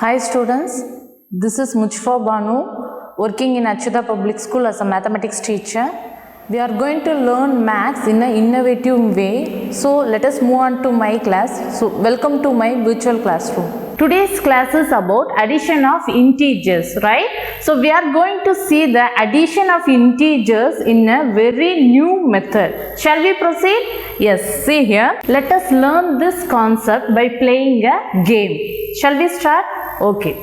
Hi students, this is Mujfa Banu working in Achyuta Public School as a mathematics teacher. We are going to learn maths in an innovative way. So let us move on to my class. So welcome to my virtual classroom. Today's class is about addition of integers, right? So we are going to see the addition of integers in a very new method. Shall we proceed? Yes, see here. Let us learn this concept by playing a game. Shall we start? Okay.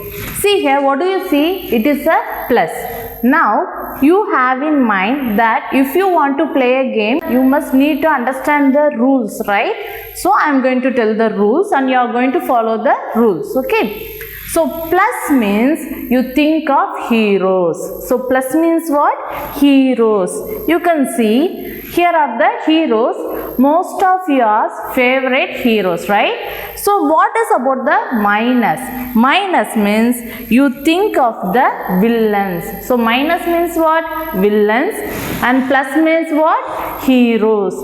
See here, what do you see? It is a plus. Now, you have in mind that if you want to play a game, you must need to understand the rules, right? So, I am going to tell the rules and you are going to follow the rules, okay? So, plus means you think of heroes. So, plus means what? Heroes. You can see, here are the heroes, most of your favorite heroes, right? So, what is about the minus? Minus means you think of the villains. So, minus means what? Villains. And plus means what? Heroes.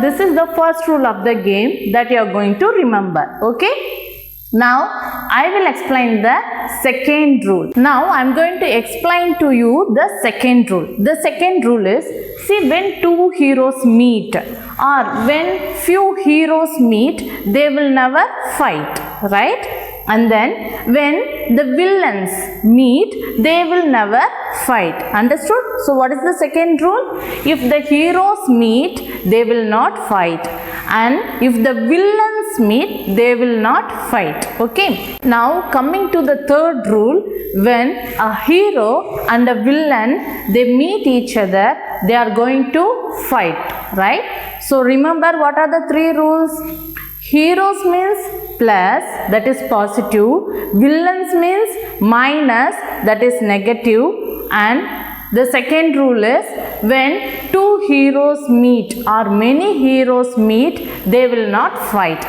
This is the first rule of the game that you are going to remember, okay? Now, I will explain the second rule. Now, I am going to explain to you the second rule. The second rule is, see, when two heroes meet or when few heroes meet, they will never fight, right? And then, when the villains meet, they will never fight. Understood? So, what is the second rule? If the heroes meet, they will not fight. And if the villains meet, they will not fight. Okay. Now, coming to the third rule, when a hero and a villain, they meet each other, they are going to fight. Right? So, remember what are the three rules? Heroes means plus, that is positive. Villains means minus, that is negative. And the second rule is, when two heroes meet or many heroes meet, they will not fight.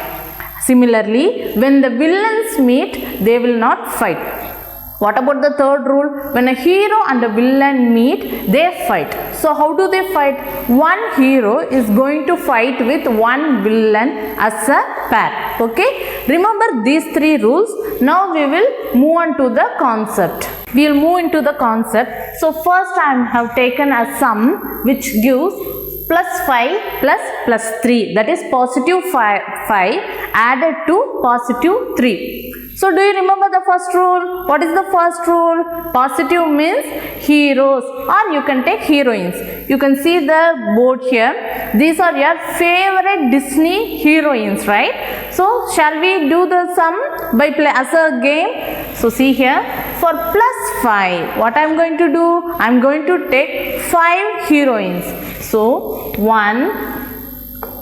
Similarly, when the villains meet, they will not fight. What about the third rule? When a hero and a villain meet, they fight. So, how do they fight? One hero is going to fight with one villain as a pair. Okay? Remember these three rules. Now, we will move on to the concept. We will move into the concept. So, first I have taken a sum which gives plus 5 plus 3. That is positive 5 added to positive 3. So, do you remember the first rule? What is the first rule? Positive means heroes or you can take heroines. You can see the board here. These are your favorite Disney heroines, right? So, shall we do the sum by play as a game? So, see here. For plus 5, what I am going to do? I am going to take 5 heroines. So, 1,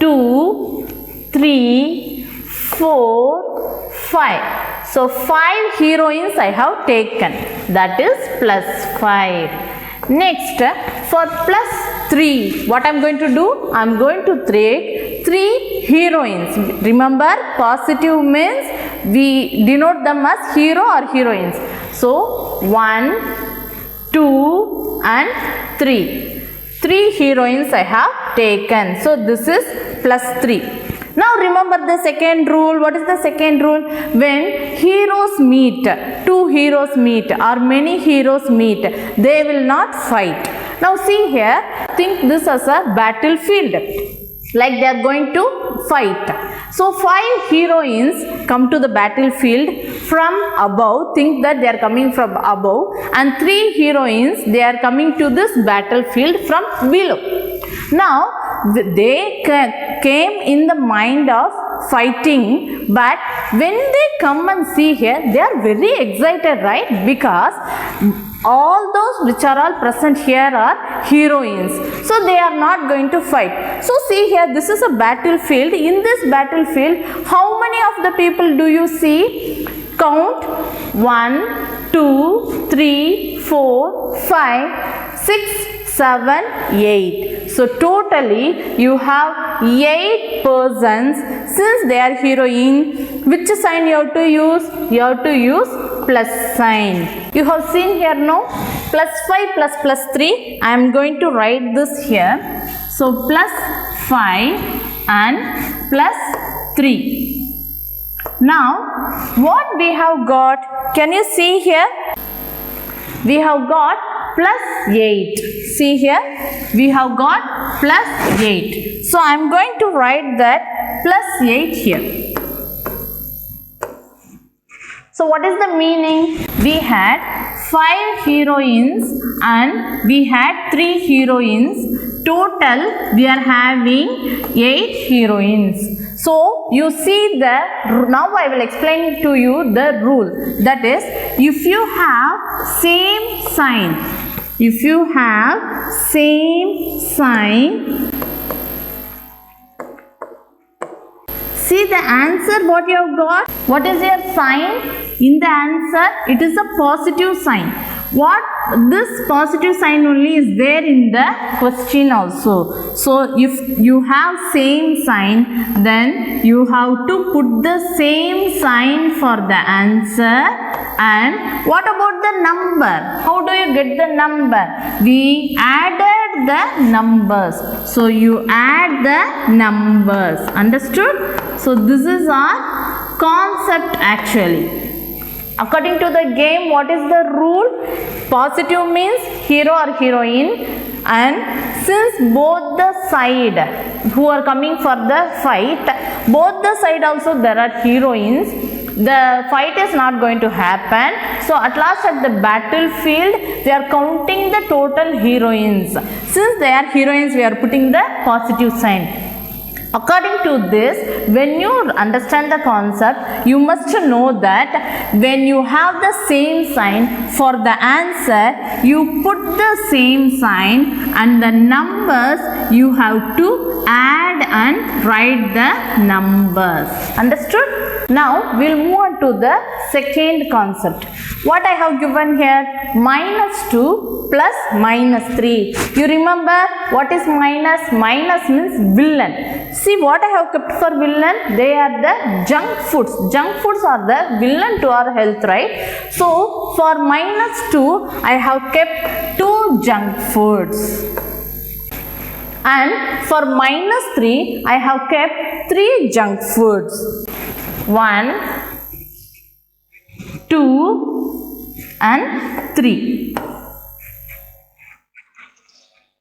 2, 3, 4, 5. So, 5 heroines I have taken. That is plus 5. Next, for plus 3, what I am going to do? I am going to take 3 heroines. Remember, positive means we denote them as hero or heroines. So, 1, 2 and 3. 3 heroines I have taken. So, this is plus 3. Now, remember the second rule. What is the second rule? When heroes meet, two heroes meet or many heroes meet, they will not fight. Now, see here, think this as a battlefield. Like they are going to fight. So, 5 heroines come to the battlefield from above. Think that they are coming from above. And 3 heroines, they are coming to this battlefield from below. Now, they came in the mind of fighting, but when they come and see here, they are very excited, right? Because all those which are all present here are heroines. So, they are not going to fight. So, see here, this is a battlefield. In this battlefield, how many of the people do you see? Count 1, 2, 3, 4, 5, 6, 7, 8. So, totally you have 8 persons. Since they are heroine, which sign you have to use? You have to use plus sign. You have seen here, no? Plus 5 plus 3. I am going to write this here. So, plus 5 and plus 3. Now, what we have got? Can you see here? We have got plus 8. See here, we have got plus 8. So, I am going to write that plus 8 here. So, what is the meaning? We had 5 heroines and we had 3 heroines. Total, we are having 8 heroines. So, you see now I will explain to you the rule. That is, if you have same sign, see the answer what you have got. What is your sign in the answer? It is a positive sign. What this positive sign only is there in the question also. So if you have same sign, then you have to put the same sign for the answer. And what about the number? How do you get the number? We added the numbers. So you add the numbers. Understood? So this is our concept actually. According to the game, what is the rule? Positive means hero or heroine, and since both the side who are coming for the fight, both the side also there are heroines, the fight is not going to happen. So at last at the battlefield, they are counting the total heroines. Since they are heroines, we are putting the positive sign. According to this, when you understand the concept, you must know that when you have the same sign for the answer, you put the same sign and the numbers you have to add and write the numbers. Understood? Now, we will move on to the second concept. What I have given here? Minus 2 plus minus 3. You remember what is minus? Minus means villain. See what I have kept for villain? They are the junk foods. Junk foods are the villain to our health, right? So, for minus 2, I have kept 2 junk foods. And for minus 3, I have kept 3 junk foods. 1, 2 and 3.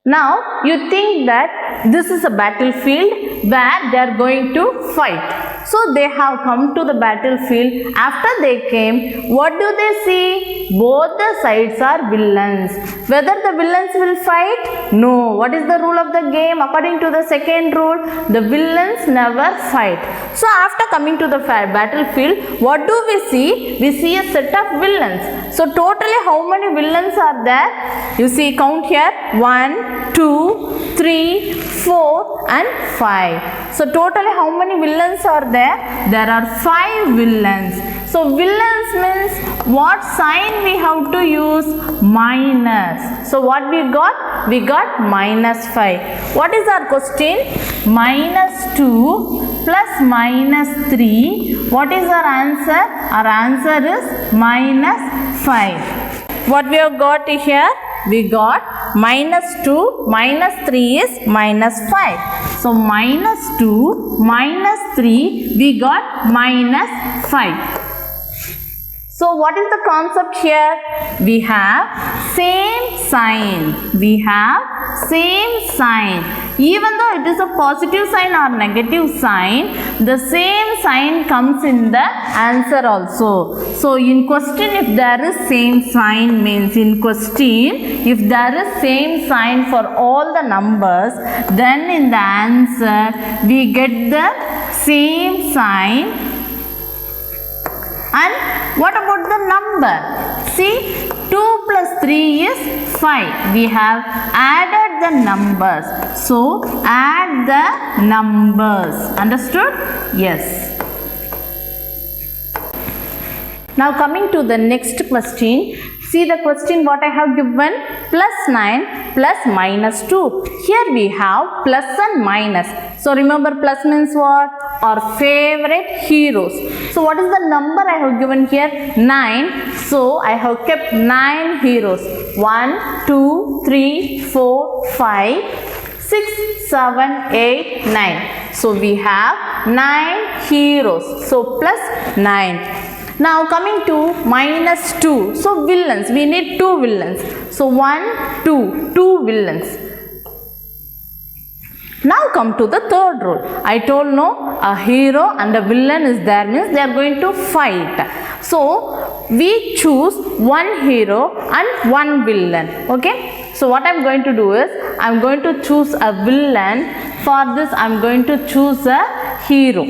Now, you think that this is a battlefield where they are going to fight. So, they have come to the battlefield. After they came, what do they see? Both the sides are villains. Whether the villains will fight? No. What is the rule of the game? According to the second rule, the villains never fight. So, after coming to the battlefield, what do we see? We see a set of villains. So, totally how many villains are there? You see, count here. 1, 2, 3, 4 and 5. So, totally how many villains are there? There are 5 villains. So, villains means what sign we have to use? Minus. So, what we got? We got minus 5. What is our question? Minus 2 plus minus 3. What is our answer? Our answer is minus 5. What we have got here? We got minus 2 minus 3 is minus 5. So, minus 2 minus 3 we got minus 5. So, what is the concept here? We have same sign. We have same sign. Even though it is a positive sign or negative sign, the same sign comes in the answer also. So, in question if there is same sign means in question if there is same sign for all the numbers, then in the answer we get the same sign. And what about the number? See, 2 plus 3 is 5. We have added the numbers. So, add the numbers. Understood? Yes. Now, coming to the next question. See the question what I have given, plus 9 plus minus 2. Here we have plus and minus. So remember plus means what? Our favorite heroes. So what is the number I have given here? 9. So I have kept 9 heroes. 1, 2, 3, 4, 5, 6, 7, 8, 9. So we have 9 heroes. So plus 9. Now coming to minus 2. So villains, we need 2 villains. So 1, 2, 2 villains. Now come to the third rule. I told no, a hero and a villain is there, means they are going to fight. So we choose one hero and one villain. Okay. So what I am going to do is, I am going to choose a villain. For this I am going to choose a hero.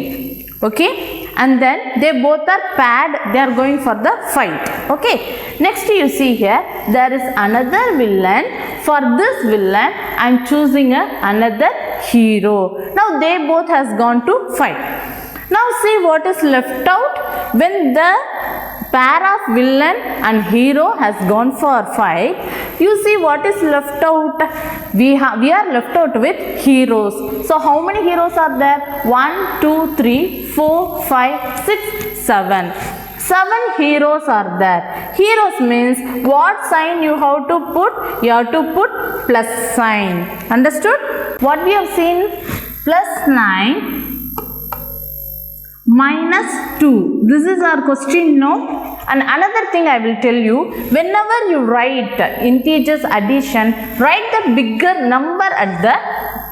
Okay. And then they both are paired, they are going for the fight. Okay. Next you see here, there is another villain. For this villain, I am choosing another hero. Now they both has gone to fight. Now see what is left out. When the pair of villain and hero has gone for fight, you see what is left out. We are left out with heroes. So how many heroes are there? 1, 2, 3, 4, 5, 6, 7. 7 heroes are there. Heroes means what sign you have to put? You have to put plus sign. Understood? What we have seen? Plus 9 minus 2. This is our question now. And another thing I will tell you, whenever you write integers addition, write the bigger number at the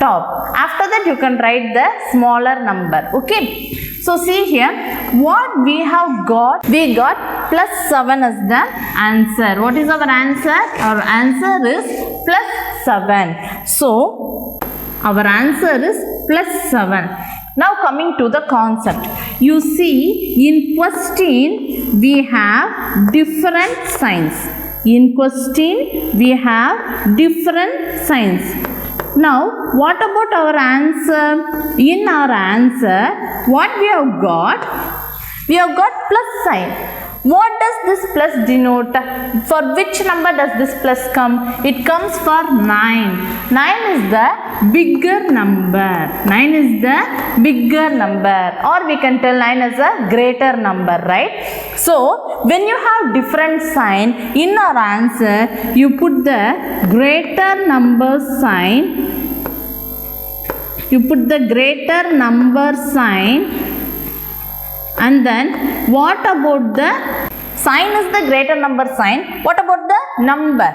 top. After that you can write the smaller number. Okay. So see here, what we have got, we got plus 7 as the answer. What is our answer? Our answer is plus 7. So our answer is plus 7. Now coming to the concept. You see, in question we have different signs. In question we have different signs. Now, what about our answer? In our answer, what we have got? We have got plus sign. What does this plus denote? For which number does this plus come? It comes for 9. 9 is the bigger number. 9 is the bigger number. Or we can tell 9 is a greater number, right? So, when you have different sign, in our answer, you put the greater number sign. You put the greater number sign. And then what about the sign is the greater number sign. What about the number?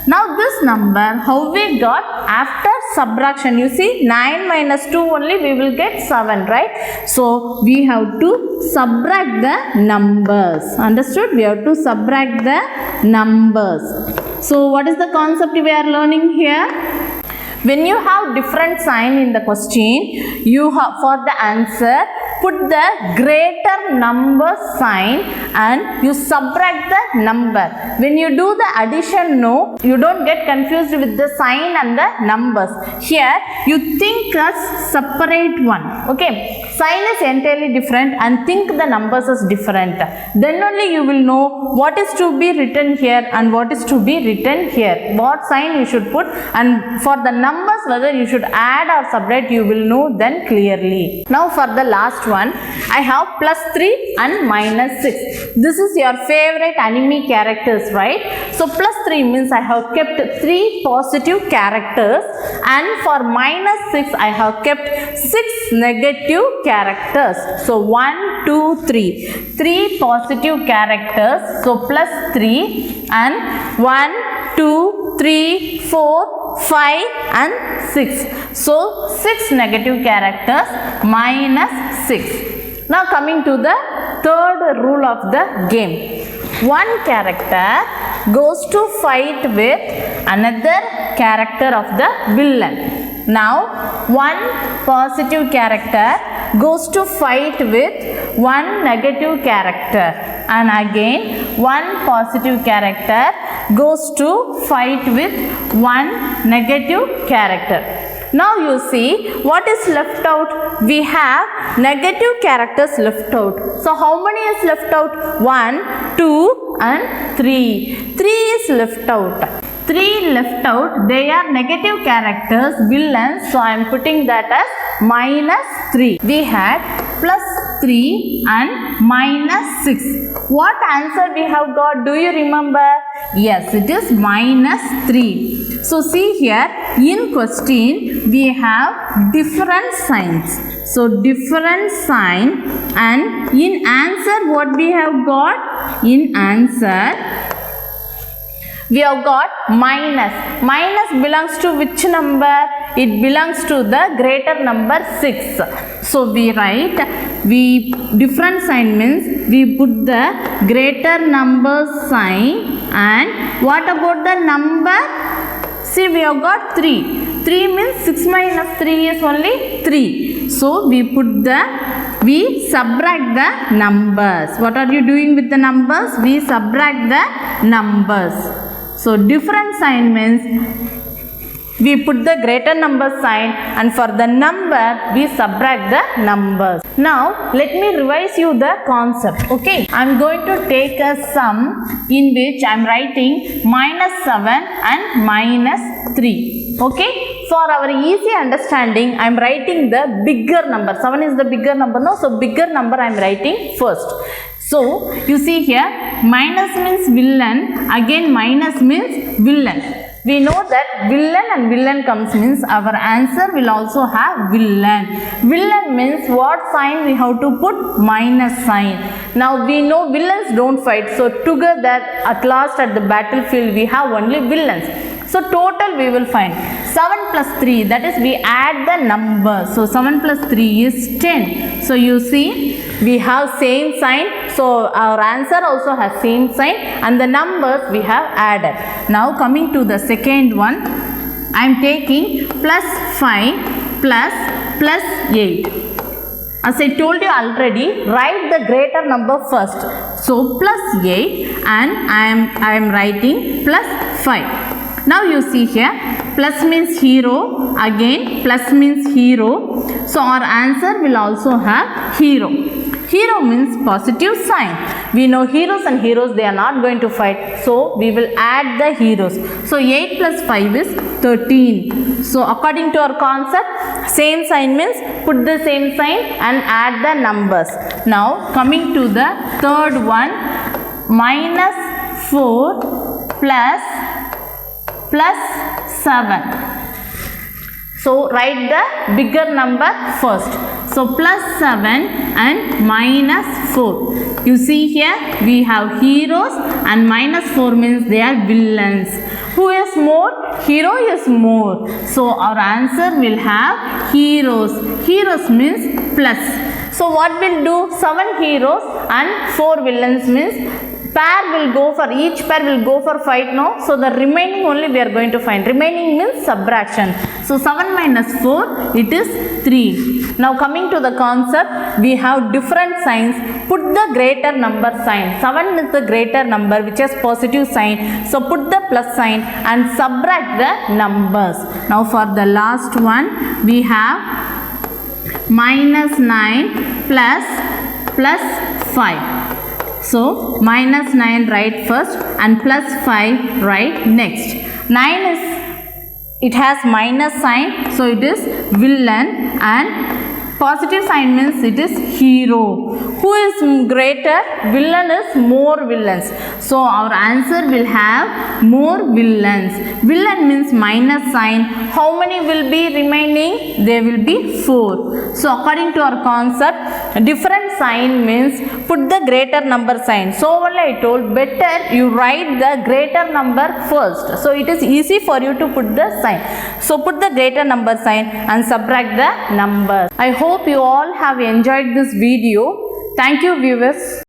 Now this number, how we got? After subtraction, you see 9 minus 2 only we will get 7, right? So we have to subtract the numbers. Understood? We have to subtract the numbers. So what is the concept we are learning here? When you have different sign in the question, you have for the answer, put the greater number sign and you subtract the number. When you do the addition, no, you don't get confused with the sign and the numbers. Here, you think as separate one. Okay, sign is entirely different and think the numbers is different. Then only you will know what is to be written here and what is to be written here. What sign you should put, and for the numbers whether you should add or subtract, you will know then clearly. Now for the last one, I have plus 3 and minus 6. This is your favorite anime characters, right? So plus 3 means I have kept 3 positive characters, and for minus 6 I have kept 6 negative characters. So 1, 2, 3. 3 positive characters. So plus 3 and 1, 2, 3, 4, 5 and 6. So 6 negative characters minus 6. Now coming to the third rule of the game. One character goes to fight with another character of the villain. Now one positive character goes to fight with one negative character, and again one positive character goes to fight with one negative character. Now you see what is left out. We have negative characters left out. So how many is left out? 1, 2 and 3. 3 is left out. 3 left out. They are negative characters, villains. So I am putting that as minus 3. We had plus 3 and minus 6. What answer we have got? Do you remember? Yes, it is minus 3. So see here, in question we have different signs. So different sign, and in answer what we have got? In answer we have got minus. Minus belongs to which number? It belongs to the greater number 6. So we write, different sign means we put the greater number sign, and what about the number? See, we have got 3. 3 means 6 minus 3 is only 3. So we subtract the numbers. What are you doing with the numbers? We subtract the numbers. So different sign means we put the greater number sign, and for the number we subtract the numbers. Now let me revise you the concept. Okay, I am going to take a sum in which I am writing -7 and -3. Okay, for our easy understanding I am writing the bigger number. 7 is the bigger number, no? So bigger number I am writing first. So you see here, minus means villain, again minus means villain. We know that villain and villain comes means our answer will also have villain. Villain means what sign we have to put? Minus sign. Now we know villains don't fight, so together at last at the battlefield we have only villains. So total we will find 7 plus 3, that is we add the number. So 7 plus 3 is 10. So you see we have same sign. So our answer also has same sign, and the numbers we have added. Now coming to the second one, I am taking plus 5 plus 8. As I told you already, write the greater number first. So plus 8, and I am writing plus 5. Now you see here, plus means hero, again plus means hero. So our answer will also have hero. Hero means positive sign. We know heroes and heroes, they are not going to fight. So we will add the heroes. So 8 plus 5 is 13. So according to our concept, same sign means put the same sign and add the numbers. Now coming to the third one, -4 plus 7. So write the bigger number first. So plus 7 and -4. You see here we have heroes, and -4 means they are villains. Who is more? Hero is more. So our answer will have heroes. Heroes means plus. So what will do? 7 heroes and 4 villains means pair will go for, each pair will go for fight, no? So the remaining only we are going to find. Remaining means subtraction. So 7 minus 4, it is 3. Now coming to the concept, we have different signs. Put the greater number sign. 7 is the greater number which has positive sign. So put the plus sign and subtract the numbers. Now for the last one, we have -9 plus 5. So -9 write first, and plus 5 write next. 9 is, it has minus sign, so it is villain, and positive sign means it is hero. Who is greater? Villain is more villains. So our answer will have more villains. Villain means minus sign. How many will be remaining? There will be 4. So according to our concept, different sign means put the greater number sign. So only I told, better you write the greater number first. So it is easy for you to put the sign. So put the greater number sign and subtract the numbers. I hope you all have enjoyed this video. Thank you, viewers.